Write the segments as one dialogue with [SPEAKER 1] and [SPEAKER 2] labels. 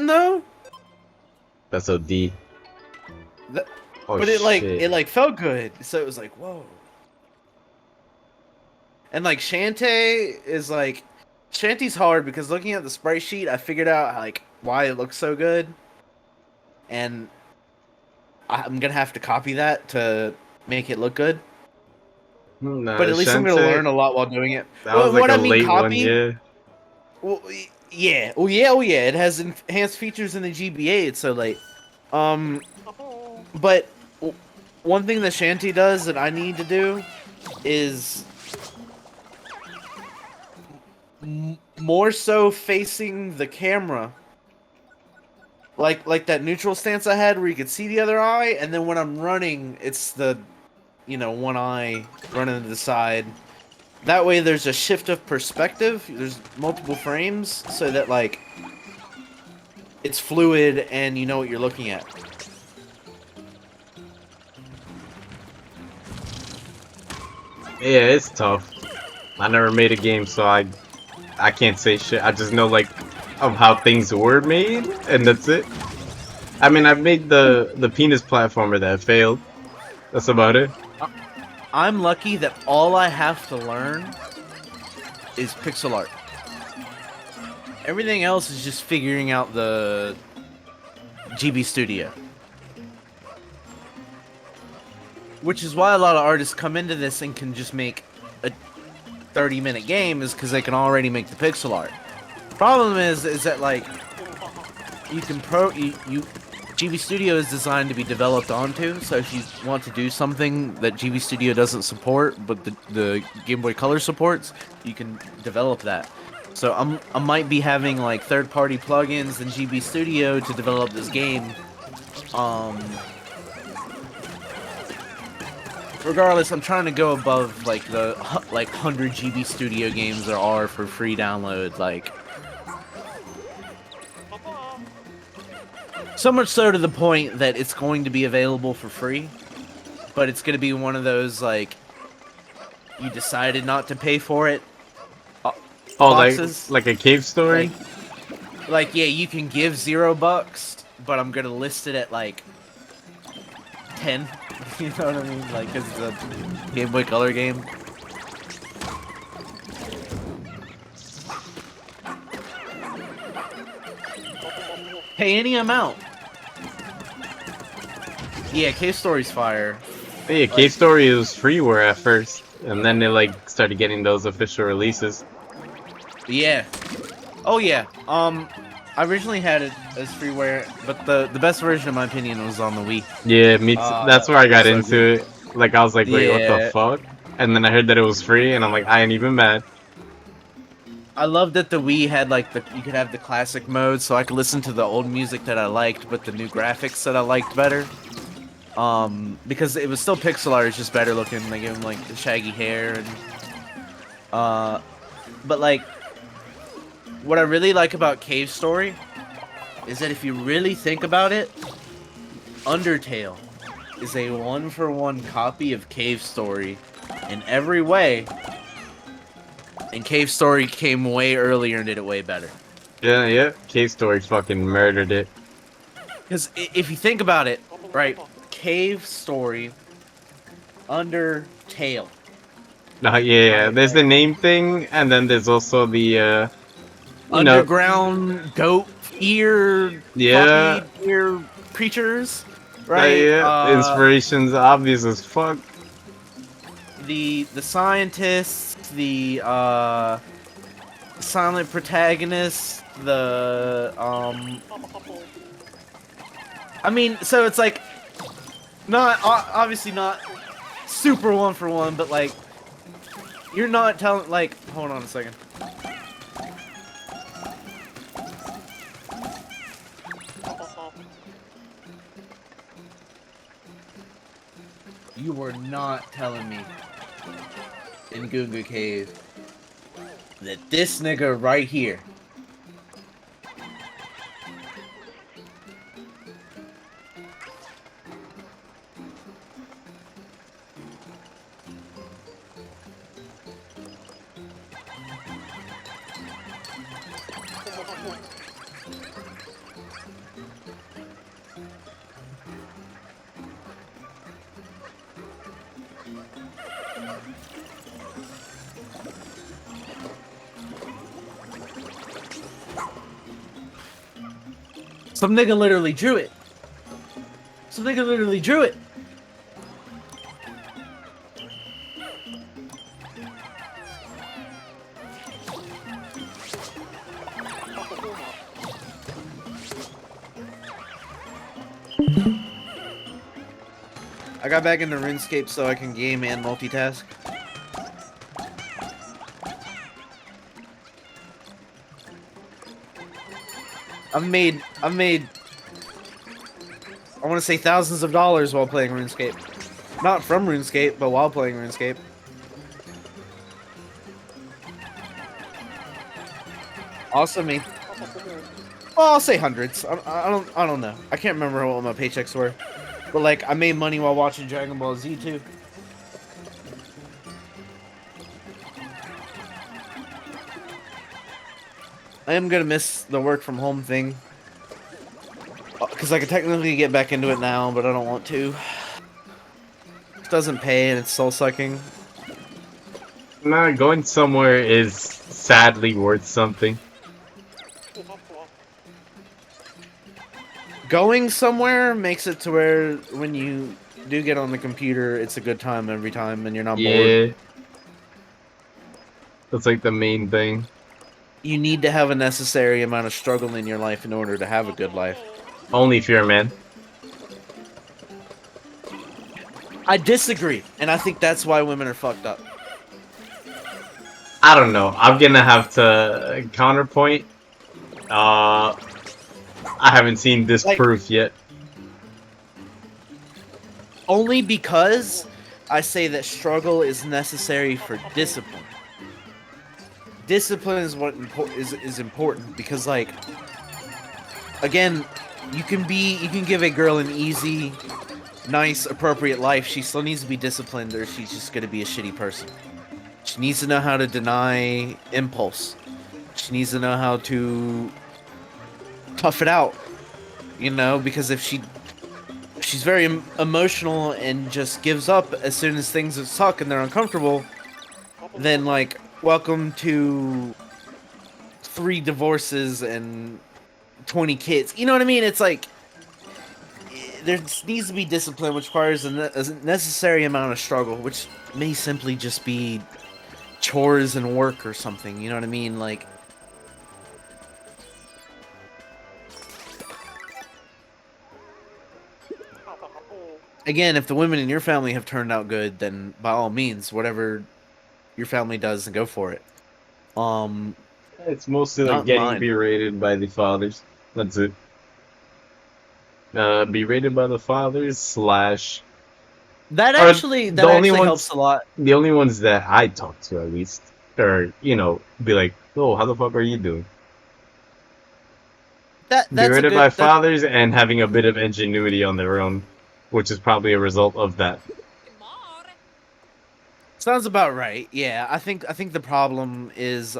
[SPEAKER 1] button though.
[SPEAKER 2] That's OD.
[SPEAKER 1] Th-
[SPEAKER 2] Oh
[SPEAKER 1] but it
[SPEAKER 2] shit.
[SPEAKER 1] felt good, so it was like whoa. And like Shantae is like Shanty's hard because looking at the sprite sheet, I figured out like why it looks so good, and I'm gonna have to copy that to make it look good. But
[SPEAKER 2] Nah,
[SPEAKER 1] at least I'm gonna
[SPEAKER 2] Shantae,
[SPEAKER 1] learn a lot while doing it.
[SPEAKER 2] that was
[SPEAKER 1] Well,
[SPEAKER 2] like
[SPEAKER 1] what
[SPEAKER 2] a
[SPEAKER 1] I mean
[SPEAKER 2] late one,
[SPEAKER 1] copy?
[SPEAKER 2] yeah.
[SPEAKER 1] Well, yeah, oh yeah, oh yeah. It has enhanced features in the GBA. It's so late. Um, but one thing that Shanty does that I need to do is more so facing the camera. Like that neutral stance I had where you could see the other eye, and then when I'm running, it's the one eye running to the side. That way there's a shift of perspective. There's multiple frames so that like it's fluid and you know what you're looking at.
[SPEAKER 2] Yeah, it's tough. I never made a game, so I can't say shit. I just know like of how things were made, and that's it. I mean, I've made the penis platformer that failed. That's about it.
[SPEAKER 1] I'm lucky that all I have to learn is pixel art. Everything else is just figuring out the GB Studio. Which is why a lot of artists come into this and can just make a 30-minute game, is because they can already make the pixel art. Problem is that like you can GB Studio is designed to be developed onto, so if you want to do something that GB Studio doesn't support, but the Game Boy Color supports, you can develop that. So I might be having like third-party plugins in GB Studio to develop this game. Regardless, I'm trying to go above like the 100 GB Studio games there are for free download. Like, so much so to the point that it's going to be available for free, but it's going to be one of those like you decided not to pay for it
[SPEAKER 2] Oh,
[SPEAKER 1] boxes.
[SPEAKER 2] like a cave story.
[SPEAKER 1] Like yeah, you can give $0, but I'm gonna list it at like 10. You know what I mean? Like, cause it's a Game Boy Color game. Pay any amount. Yeah, Cave Story's fire.
[SPEAKER 2] Yeah, cave story was freeware at first, and then they like started getting those official releases.
[SPEAKER 1] Yeah. Oh yeah. I originally had it as freeware, but the best version, in my opinion, was on the Wii.
[SPEAKER 2] Yeah, me too. That's where I
[SPEAKER 1] It's
[SPEAKER 2] got
[SPEAKER 1] so
[SPEAKER 2] into
[SPEAKER 1] good.
[SPEAKER 2] it. Like I was like, wait, what the
[SPEAKER 1] Yeah.
[SPEAKER 2] fuck? And then I heard that it was free, and I'm like, I ain't even mad.
[SPEAKER 1] I love that the Wii had like you could have the classic mode, so I could listen to the old music that I liked, but the new graphics that I liked better. Because it was still pixel art, it's just better looking. They gave him like the shaggy hair and but like what I really like about Cave Story is that if you really think about it, Undertale is a one-for-one copy of Cave Story in every way, and Cave Story came way earlier and did it way better.
[SPEAKER 2] Yeah, yeah. Cave story fucking murdered it.
[SPEAKER 1] Because if you think about it, right, Cave Story, Undertale.
[SPEAKER 2] Yeah,
[SPEAKER 1] Right,
[SPEAKER 2] there's the
[SPEAKER 1] like
[SPEAKER 2] name thing, and then there's also the you know,
[SPEAKER 1] underground goat ear,
[SPEAKER 2] yeah,
[SPEAKER 1] floppy ear creatures, right?
[SPEAKER 2] yeah. The inspiration's obvious as fuck.
[SPEAKER 1] The scientists, the silent protagonists, the I mean, so it's like not obviously not super one for one, but like you're not telling like hold on a second. You were not telling me in Gunga Cave that this nigga right here Some nigga literally drew it. Some nigga literally drew it. I got back into RuneScape so I can game and multitask. I've made I want to say thousands of dollars while playing RuneScape. Not from RuneScape, but while playing RuneScape. Also me. Well, I'll say hundreds. I don't know. I can't remember what my paychecks were. But like I made money while watching Dragon Ball Z too. I am gonna miss the work from home thing. Because I could technically get back into it now, but I don't want to. It doesn't pay and it's soul sucking.
[SPEAKER 2] Nah, going somewhere is sadly worth something.
[SPEAKER 1] Going somewhere makes it to where when you do get on the computer, it's a good time every time and you're not bored.
[SPEAKER 2] Yeah. That's like the main thing.
[SPEAKER 1] You need to have a necessary amount of struggle in your life in order to have a good life.
[SPEAKER 2] Only if you're a man.
[SPEAKER 1] I disagree, and I think that's why women are fucked up.
[SPEAKER 2] I don't know. I'm gonna have to counterpoint. I haven't seen this
[SPEAKER 1] Like-
[SPEAKER 2] proof yet.
[SPEAKER 1] Only because I say that struggle is necessary for discipline. Discipline is what is important because, like, again, you can give a girl an easy, nice, appropriate life. She still needs to be disciplined, or she's just gonna be a shitty person. She needs to know how to deny impulse. She needs to know how to tough it out. You know, because if she's very emotional and just gives up as soon as things suck and they're uncomfortable, then like welcome to 3 divorces and 20 kids. You know what I mean? It's like there needs to be discipline, which requires a necessary amount of struggle, which may simply just be chores and work or something. You know what I mean? Like, again, if the women in your family have turned out good, then by all means, whatever your family does, go for it.
[SPEAKER 2] It's mostly like
[SPEAKER 1] Not
[SPEAKER 2] getting
[SPEAKER 1] mine.
[SPEAKER 2] berated by the fathers. That's it. Berated by the fathers slash
[SPEAKER 1] That
[SPEAKER 2] Or
[SPEAKER 1] actually
[SPEAKER 2] the only ones-
[SPEAKER 1] helps a lot.
[SPEAKER 2] the only ones that I talk to at least, or be like, "Oh, how the fuck are you doing?"
[SPEAKER 1] That's
[SPEAKER 2] Berated
[SPEAKER 1] a
[SPEAKER 2] by
[SPEAKER 1] good.
[SPEAKER 2] fathers and having a bit of ingenuity on their own, which is probably a result of that.
[SPEAKER 1] Sounds about right. Yeah, I think the problem is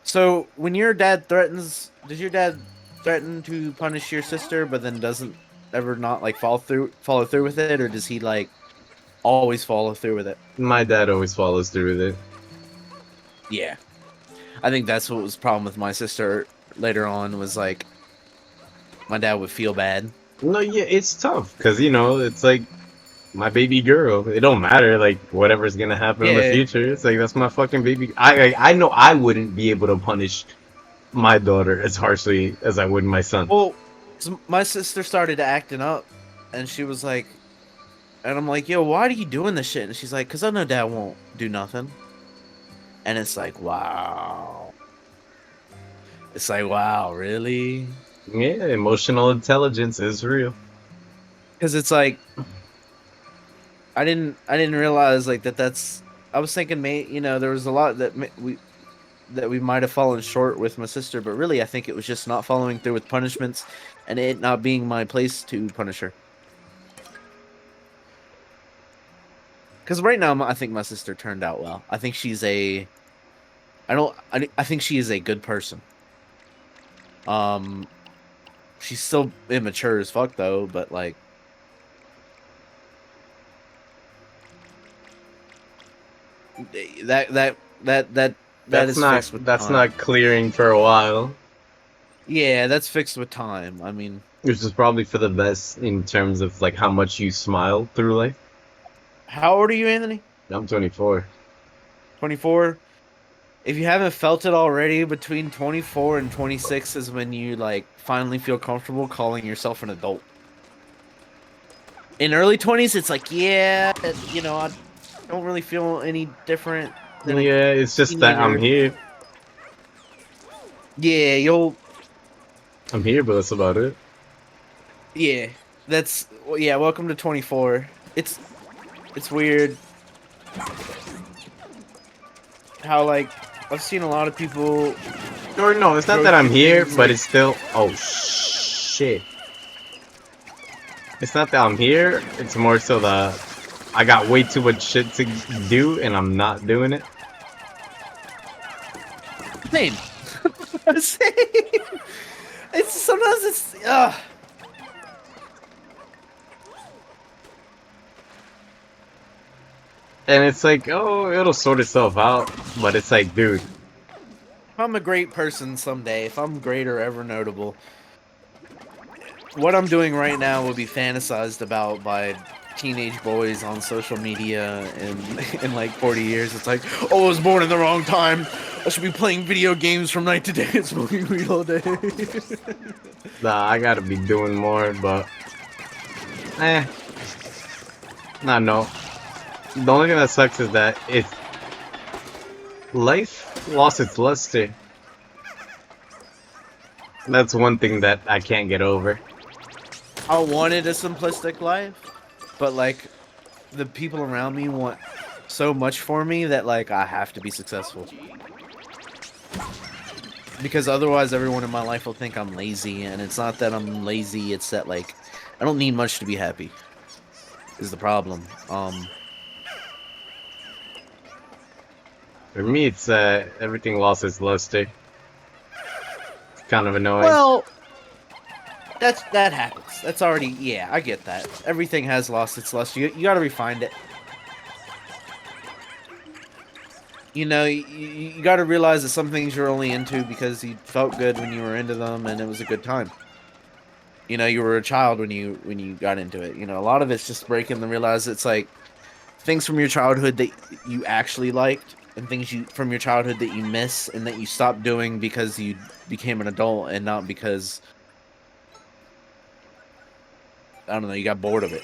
[SPEAKER 1] so when your dad threatens, does your dad threaten to punish your sister but then doesn't ever not like follow through with it, or does he like always follow through with it?
[SPEAKER 2] My dad always follows through with it.
[SPEAKER 1] Yeah. I think that's what was the problem with my sister later on, was like my dad would feel bad.
[SPEAKER 2] No, yeah, it's tough because it's like my baby girl. It don't matter like whatever's gonna happen in the
[SPEAKER 1] Yeah.
[SPEAKER 2] future. It's like that's my fucking baby. I know I wouldn't be able to punish my daughter as harshly as I would my son.
[SPEAKER 1] Well, so my sister started acting up, and she was like, and I'm like, yo, why are you doing this shit? And she's like, because I know dad won't do nothing. And it's like, wow. It's like, wow, really?
[SPEAKER 2] Yeah, emotional intelligence is real.
[SPEAKER 1] Because it's like, I didn't realize like that's. I was thinking, there was a lot that we might have fallen short with my sister, but really, I think it was just not following through with punishments, and it not being my place to punish her. Because right now, I think my sister turned out well. I think she's I think she is a good person. She's still immature as fuck though, but like, that
[SPEAKER 2] That's
[SPEAKER 1] is
[SPEAKER 2] not
[SPEAKER 1] fixed with
[SPEAKER 2] that's
[SPEAKER 1] time.
[SPEAKER 2] not clearing for a while.
[SPEAKER 1] Yeah, that's fixed with time. I mean,
[SPEAKER 2] Which is probably for the best in terms of like how much you smile through life.
[SPEAKER 1] how old are you, Anthony?
[SPEAKER 2] I'm 24.
[SPEAKER 1] 24. If you haven't felt it already, between 24 and 26 is when you like finally feel comfortable calling yourself an adult. In early 20s, it's like, yeah, I don't really feel any different than a
[SPEAKER 2] Yeah, it's just that I'm
[SPEAKER 1] teenager.
[SPEAKER 2] here.
[SPEAKER 1] Yeah, you'll
[SPEAKER 2] I'm here, but that's about it.
[SPEAKER 1] yeah, that's well, yeah, welcome to 24. It's weird how like I've seen a lot of people
[SPEAKER 2] Or no, it's not
[SPEAKER 1] go
[SPEAKER 2] that I'm
[SPEAKER 1] through
[SPEAKER 2] here,
[SPEAKER 1] things
[SPEAKER 2] but
[SPEAKER 1] like
[SPEAKER 2] it's still. Oh shit! It's not that I'm here. It's more so that I got way too much shit to do, and I'm not doing it.
[SPEAKER 1] same. Same. It's sometimes it's
[SPEAKER 2] And it's like, oh, it'll sort itself out. But it's like, dude,
[SPEAKER 1] if I'm a great person someday, if I'm great or ever notable, what I'm doing right now will be fantasized about by teenage boys on social media in like 40 years. It's like, oh, I was born in the wrong time. I should be playing video games from night to day and smoking weed all day.
[SPEAKER 2] nah, I gotta be doing more. But eh, nah, no. The only thing that sucks is that it's life lost its luster. That's one thing that I can't get over.
[SPEAKER 1] I wanted a simplistic life, but like the people around me want so much for me that like I have to be successful. Because otherwise everyone in my life will think I'm lazy, and it's not that I'm lazy, it's that like I don't need much to be happy is the problem.
[SPEAKER 2] For me, it's everything lost its luster. It's kind of annoying.
[SPEAKER 1] Well, that happens. That's already yeah, I get that. Everything has lost its luster. You got to refine it. You got to realize that some things you're only into because you felt good when you were into them and it was a good time. You were a child when you got into it. A lot of it's just breaking the realize it's like things from your childhood that you actually liked and things you from your childhood that you miss and that you stopped doing because you became an adult and not because I don't know, you got bored of it.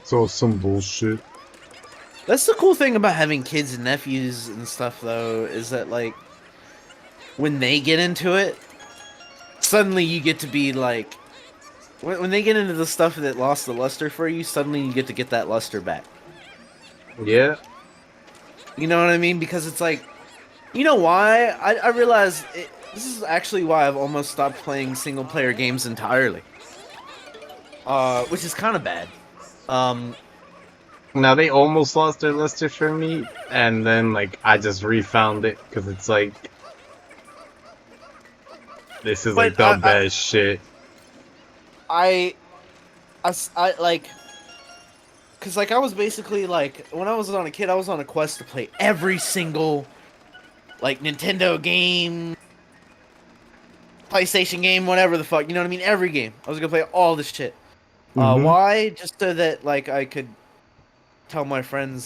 [SPEAKER 2] So some bullshit.
[SPEAKER 1] That's the cool thing about having kids and nephews and stuff though is that like when they get into it, suddenly you get to be like when they get into the stuff that lost the luster for you, suddenly you get that luster back.
[SPEAKER 2] Yeah.
[SPEAKER 1] You know what I mean? Because it's like, you know why? I realize this is actually why I've almost stopped playing single player games entirely. Which is kind of bad. Um,
[SPEAKER 2] Now they almost lost their luster for me, and then like I just refound it because it's like this is like
[SPEAKER 1] but
[SPEAKER 2] the best shit.
[SPEAKER 1] I, I like, cause like I was basically like when I was on a kid, I was on a quest to play every single like Nintendo game, PlayStation game, whatever the fuck. You know what I mean? Every game. I was gonna play all this shit.
[SPEAKER 2] Mm-hmm.
[SPEAKER 1] Why? Just so that like I could tell my friends